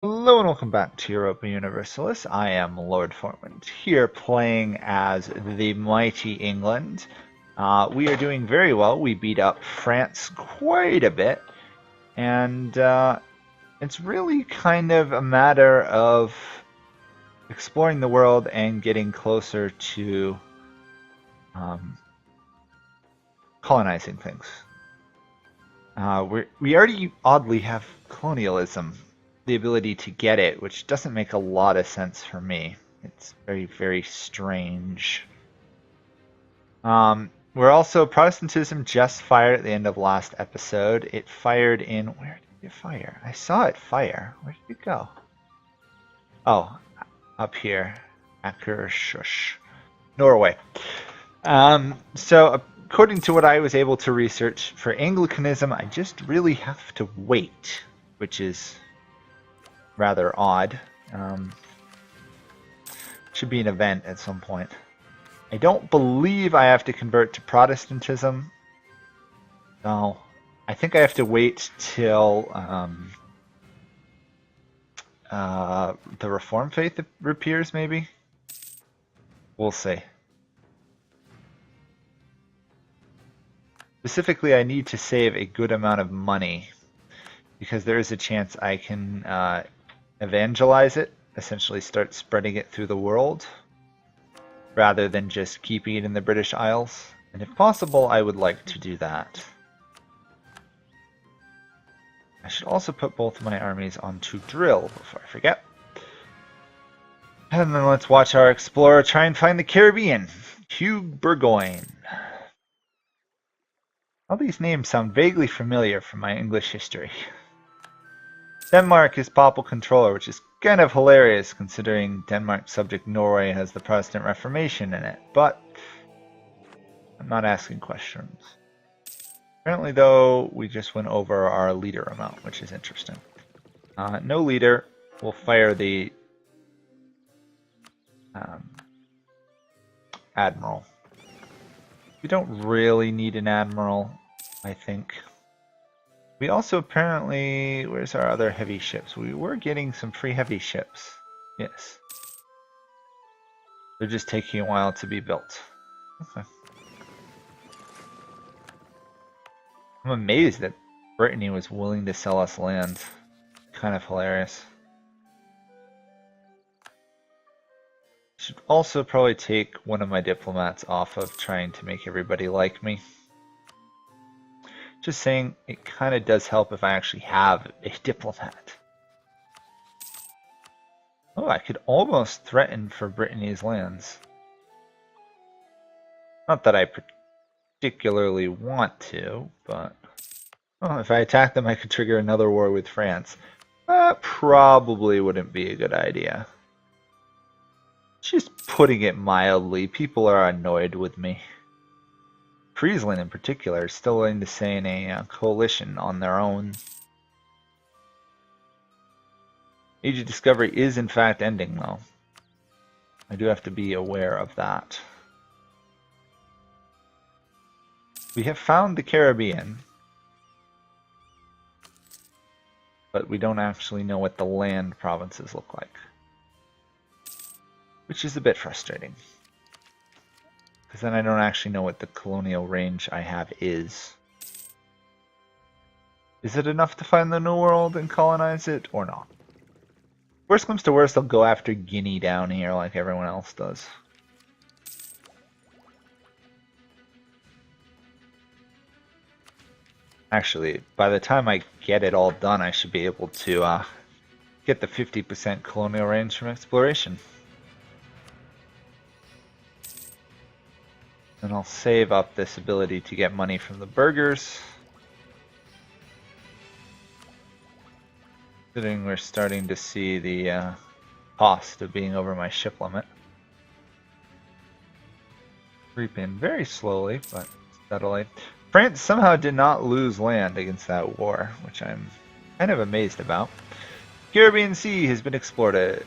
Hello and welcome back to Europa Universalis. I am Lord Forwind, here playing as the mighty England. We are doing very well. We beat up France quite a bit, and it's really kind of a matter of exploring the world and getting closer to colonizing things. We already oddly have colonialism, the ability to get it, which doesn't make a lot of sense for me. It's very, very strange. We're also, Protestantism just fired at the end of last episode. It fired in, where did it fire? I saw it fire. Where did it go? Oh, up here. Akershush. Norway. So according to what I was able to research, for Anglicanism, I just really have to wait, which is rather odd. Should be an event at some point. I don't believe I have to convert to Protestantism. No, I think I have to wait till the Reformed faith appears, maybe? We'll see. Specifically, I need to save a good amount of money because there is a chance I can evangelize it, essentially start spreading it through the world, rather than just keeping it in the British Isles. And if possible, I would like to do that. I should also put both my armies onto drill before I forget. And then let's watch our explorer try and find the Caribbean. Hugh Burgoyne. All these names sound vaguely familiar from my English history. Denmark is papal controller, which is kind of hilarious considering Denmark subject Norway has the Protestant Reformation in it, but I'm not asking questions. Apparently, though, we just went over our leader amount, which is interesting. No leader. We'll fire the admiral. We don't really need an admiral, I think. We also apparently, where's our other heavy ships? We were getting some free heavy ships. Yes. They're just taking a while to be built. Okay. I'm amazed that Britannia was willing to sell us land. Kind of hilarious. Should also probably take one of my diplomats off of trying to make everybody like me. Just saying, it kind of does help if I actually have a diplomat. Oh, I could almost threaten for Britanny's lands. Not that I particularly want to, but if I attack them, I could trigger another war with France. That probably wouldn't be a good idea. Just putting it mildly, people are annoyed with me. Friesland in particular is still willing to stay in a coalition on their own. Age of Discovery is in fact ending, though. I do have to be aware of that. We have found the Caribbean, but we don't actually know what the land provinces look like, which is a bit frustrating. Because then I don't actually know what the colonial range I have is. Is it enough to find the New World and colonize it, or not? Worst comes to worst, I'll go after Guinea down here like everyone else does. Actually, by the time I get it all done, I should be able to get the 50% colonial range from exploration. And I'll save up this ability to get money from the burghers. Considering we're starting to see the cost of being over my ship limit. Creep in very slowly, but steadily. France somehow did not lose land against that war, which I'm kind of amazed about. Caribbean Sea has been exploited.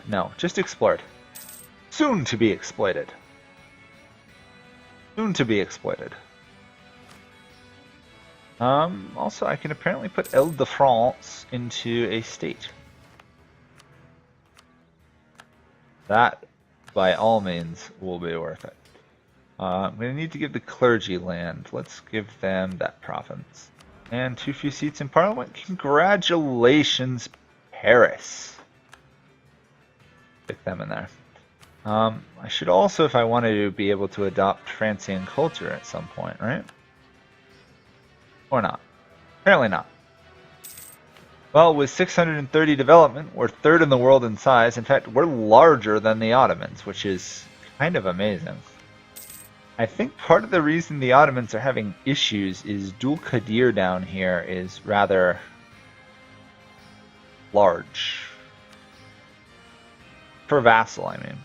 No, just explored. Soon to be exploited. Soon to be exploited. Also, I can apparently put Ile-de-France into a state. That, by all means, will be worth it. I'm going to need to give the clergy land. Let's give them that province. And too few seats in Parliament. Congratulations, Paris. Stick them in there. I should also, if I wanted to, be able to adopt Francian culture at some point, right? Or not. Apparently not. Well, with 630 development, we're third in the world in size. In fact, we're larger than the Ottomans, which is kind of amazing. I think part of the reason the Ottomans are having issues is Dul Qadir down here is rather large. For vassal, I mean.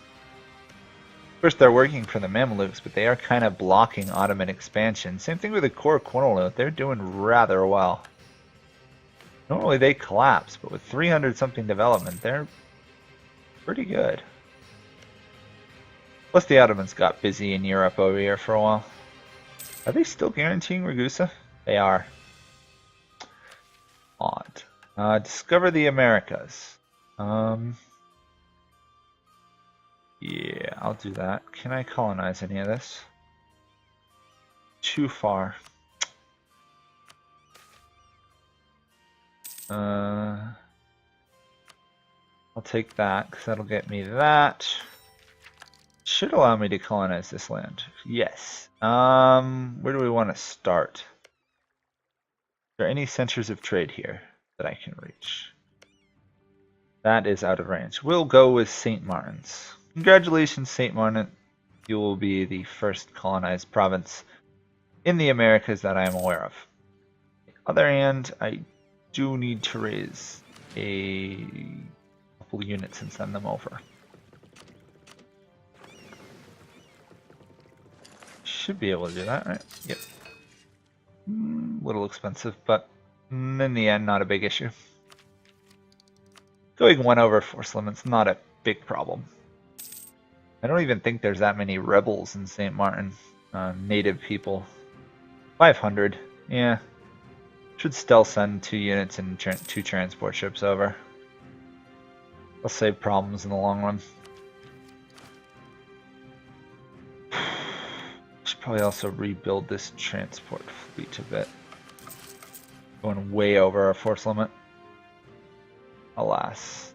Of course, they're working for the Mamluks, but they are kind of blocking Ottoman expansion. Same thing with the Core Quinolot. They're doing rather well. Normally they collapse, but with 300 something development, they're pretty good. Plus the Ottomans got busy in Europe over here for a while. Are they still guaranteeing Ragusa? They are. Odd. Discover the Americas. Yeah, I'll do that. Can I colonize any of this? Too far. I'll take that, because that'll get me that. Should allow me to colonize this land. Yes. Where do we want to start? Are there any centers of trade here that I can reach? That is out of range. We'll go with St. Martin's. Congratulations, St. Martin. You will be the first colonized province in the Americas that I am aware of. On the other hand, I do need to raise a couple units and send them over. Should be able to do that, right? Yep. A little expensive, but in the end, not a big issue. Going 1 over force limit's not a big problem. I don't even think there's that many rebels in St. Martin. Native people. 500. Yeah. Should still send 2 units and 2 transport ships over. I'll save problems in the long run. Should probably also rebuild this transport fleet a bit. Going way over our force limit. Alas.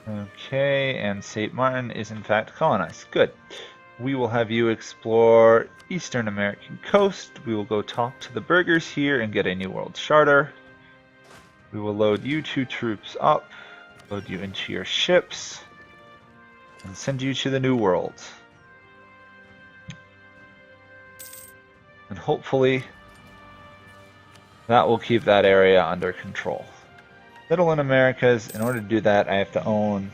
Okay, and St. Martin is in fact colonized. Good. We will have you explore Eastern American coast. We will go talk to the burghers here and get a new world charter. We will load you 2 troops up, load you into your ships, and send you to the New World. And hopefully that will keep that area under control. Middle in Americas, in order to do that, I have to own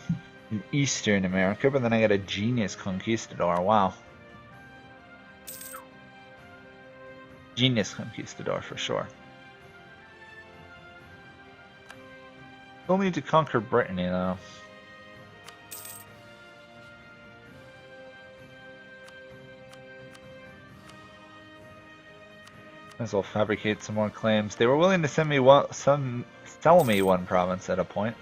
an Eastern America, but then I got a genius conquistador. Wow. Genius conquistador for sure. Still need to conquer Britannia though. Might as well fabricate some more claims. They were willing to send me sell me 1 province at a point.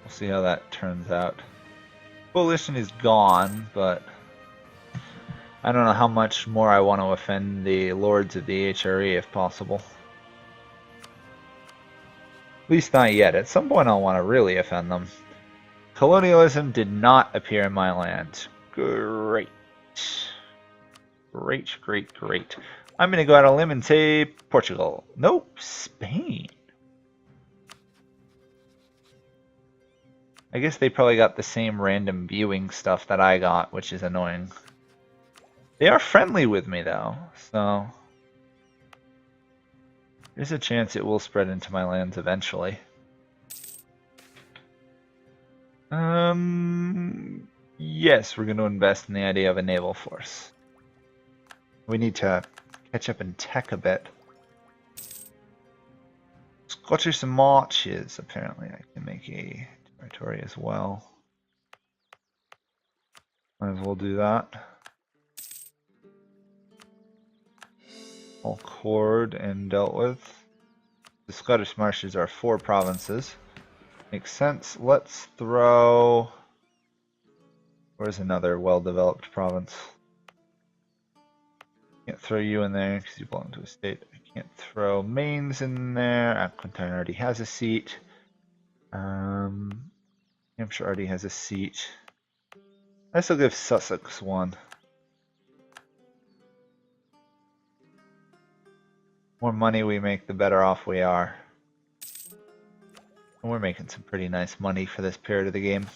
We'll see how that turns out. Coalition is gone, but I don't know how much more I want to offend the lords of the HRE if possible. At least not yet. At some point I'll want to really offend them. Colonialism did not appear in my land. Great. Great, great, great. I'm going to go out on a limb and say Portugal. Nope, Spain. I guess they probably got the same random viewing stuff that I got, which is annoying. They are friendly with me though, so there's a chance it will spread into my lands eventually. Yes, we're going to invest in the idea of a naval force. We need to catch up in tech a bit. Scottish marches, apparently I can make a territory as well. Might as well do that. All cored and dealt with. The Scottish Marshes are 4 provinces. Makes sense. Let's throw... Where's another well-developed province? Can't throw you in there because you belong to a state. I can't throw Mainz in there. Aquitaine already has a seat. Hampshire already has a seat. I still give Sussex one. The more money we make, the better off we are. And we're making some pretty nice money for this period of the game.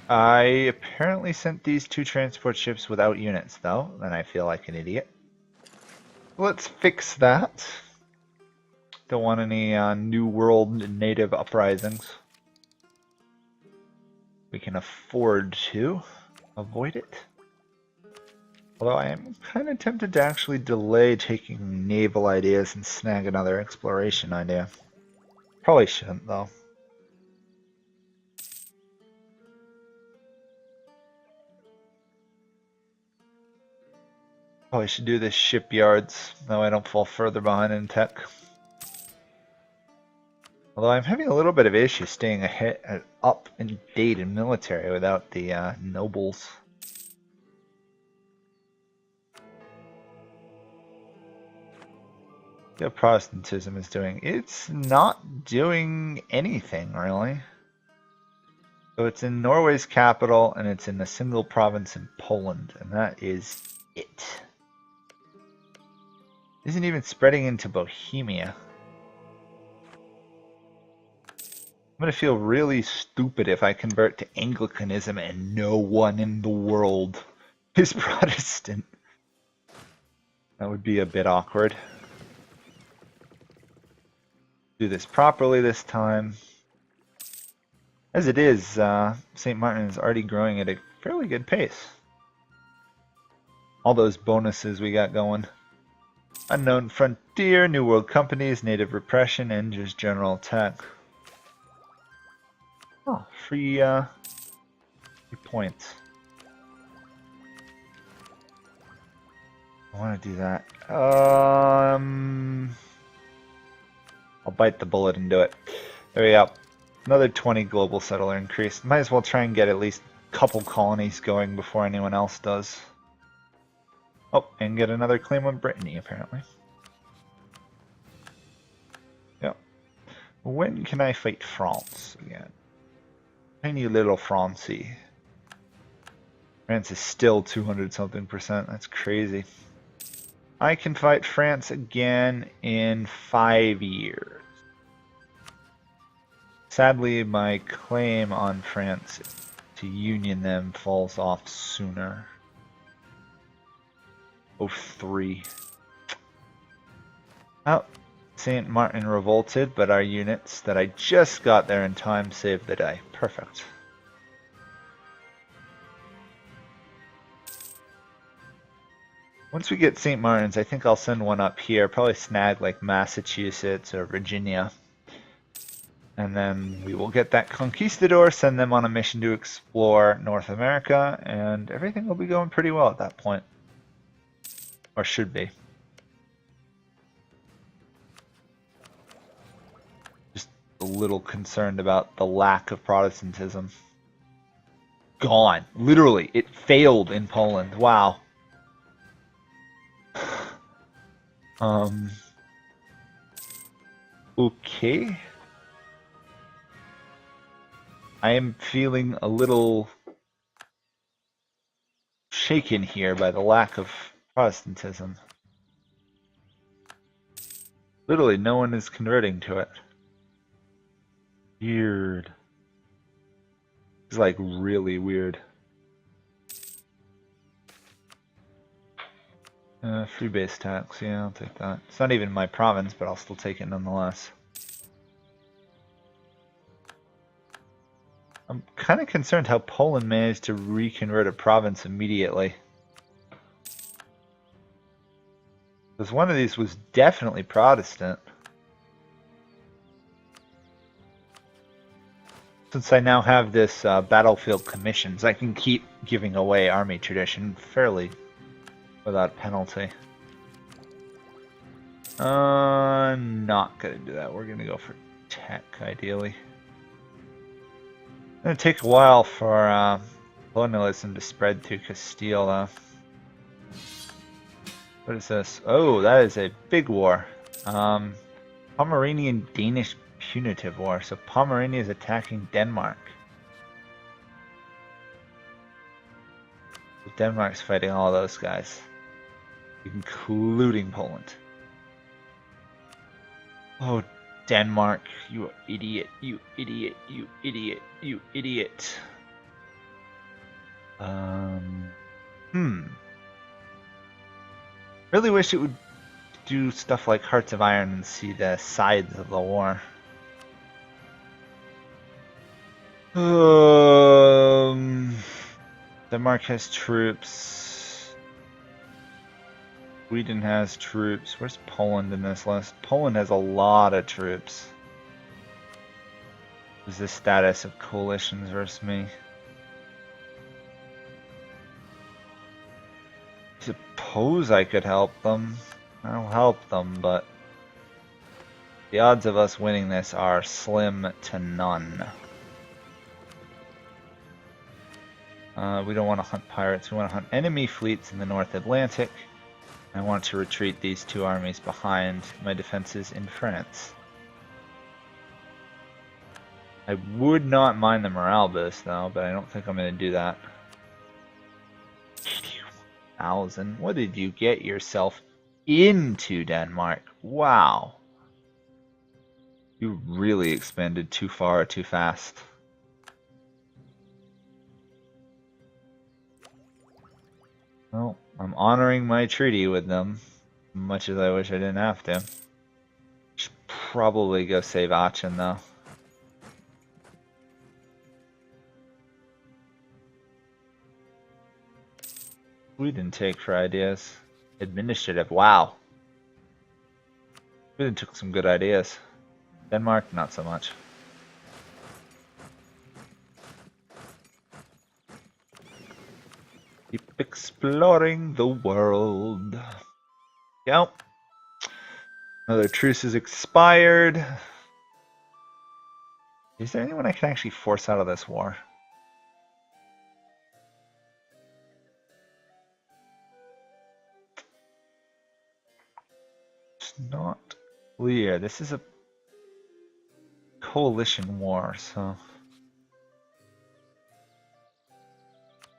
I apparently sent these 2 transport ships without units, though, and I feel like an idiot. Let's fix that. Don't want any New World native uprisings. We can afford to avoid it. Although I am kind of tempted to actually delay taking naval ideas and snag another exploration idea. Probably shouldn't, though. Probably should do this shipyards, though I don't fall further behind in tech. Although I'm having a little bit of issue staying ahead, up in date in military without the nobles. What Protestantism is doing? It's not doing anything, really. So it's in Norway's capital, and it's in a single province in Poland, and that is it. It isn't even spreading into Bohemia. I'm going to feel really stupid if I convert to Anglicanism and no one in the world is Protestant. That would be a bit awkward. Do this properly this time. As it is, St. Martin is already growing at a fairly good pace. All those bonuses we got going. Unknown Frontier, New World Companies, Native Repression, and just General Attack. Oh, free points. I want to do that. I'll bite the bullet and do it. There we go. Another 20 global settler increase. Might as well try and get at least a couple colonies going before anyone else does. Oh, and get another claim on Brittany, apparently. Yep. When can I fight France again? Tiny little Francie. France is still 200 something %. That's crazy. I can fight France again in 5 years. Sadly, my claim on France to union them falls off sooner. 03. Oh, St. Martin revolted, but our units that I just got there in time saved the day. Perfect. Once we get St. Martin's, I think I'll send one up here. Probably snag like Massachusetts or Virginia. And then we will get that conquistador, send them on a mission to explore North America, and everything will be going pretty well at that point. Or should be. Just a little concerned about the lack of Protestantism. Gone. Literally, it failed in Poland. Wow. Okay. I am feeling a little shaken here by the lack of Protestantism. Literally, no one is converting to it. Weird. It's like really weird. Free base tax, yeah, I'll take that. It's not even my province, but I'll still take it nonetheless. I'm kind of concerned how Poland managed to reconvert a province immediately. Because one of these was definitely Protestant. since I now have this battlefield commissions, I can keep giving away army tradition fairly without penalty. Not gonna do that. We're gonna go for tech, ideally. It's gonna take a while for colonialism to spread through Castile, though. What is this? Oh, that is a big war. Pomeranian-Danish punitive war. So Pomerania is attacking Denmark. So Denmark's fighting all those guys, including Poland. Oh, Denmark, you idiot, you idiot, you idiot, you idiot. Really wish it would do stuff like Hearts of Iron and see the sides of the war. Denmark has troops. Sweden has troops. Where's Poland in this list? Poland has a lot of troops. What is the status of coalitions versus me? I suppose I could help them. I'll help them, but the odds of us winning this are slim to none. We don't want to hunt pirates. We want to hunt enemy fleets in the North Atlantic. I want to retreat these two armies behind my defenses in France. I would not mind the morale boost though, but I don't think I'm going to do that. 81,000. What did you get yourself into, Denmark? Wow. You really expanded too far, too fast. Well, I'm honoring my treaty with them, much as I wish I didn't have to. Should probably go save Aachen though. Sweden take for ideas. Administrative, wow. Sweden took some good ideas. Denmark, not so much. Keep exploring the world. Yep. Another truce is expired. Is there anyone I can actually force out of this war? It's not clear. This is a coalition war, so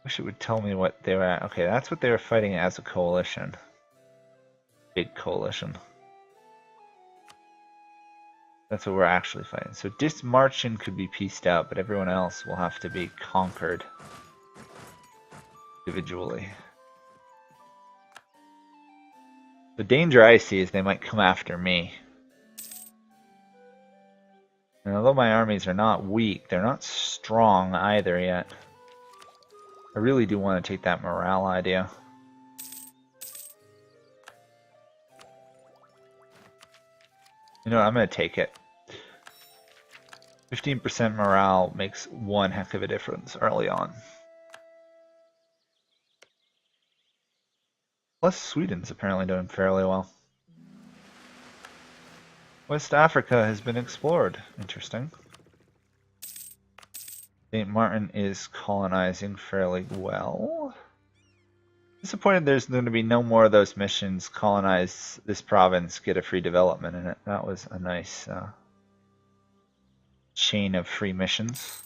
wish it would tell me what they were at. Okay, that's what they were fighting as a coalition. Big coalition. That's what we're actually fighting. So Dismarchen could be pieced out, but everyone else will have to be conquered individually. The danger I see is they might come after me. And although my armies are not weak, they're not strong either yet. I really do want to take that morale idea. You know what, I'm going to take it. 15% morale makes one heck of a difference early on. Plus Sweden's apparently doing fairly well. West Africa has been explored. Interesting. St. Martin is colonizing fairly well. Disappointed there's going to be no more of those missions. Colonize this province, get a free development in it. That was a nice chain of free missions.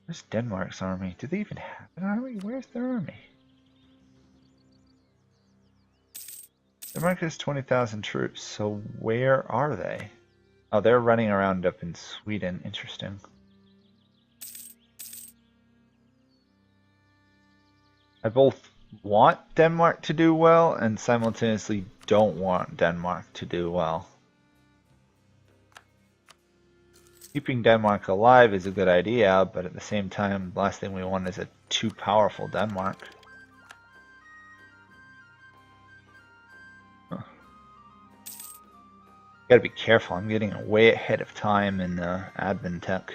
Where's Denmark's army? Do they even have an army? Where's their army? Denmark has 20,000 troops, so where are they? Oh, they're running around up in Sweden. Interesting. I both want Denmark to do well and simultaneously don't want Denmark to do well. Keeping Denmark alive is a good idea, but at the same time, the last thing we want is a too powerful Denmark. Gotta be careful, I'm getting way ahead of time in admin tech.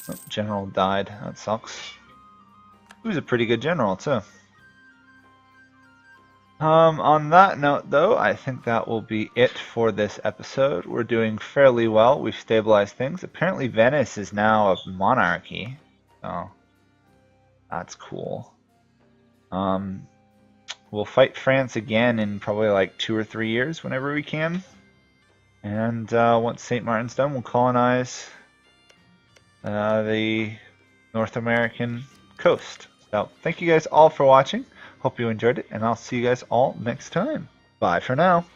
Oh, general died, that sucks. He was a pretty good general too. On that note though, I think that will be it for this episode. We're doing fairly well, we've stabilized things. Apparently Venice is now a monarchy, so that's cool. We'll fight France again in probably like 2 or 3 years whenever we can. And once St. Martin's done, we'll colonize the North American coast. So thank you guys all for watching. Hope you enjoyed it, and I'll see you guys all next time. Bye for now.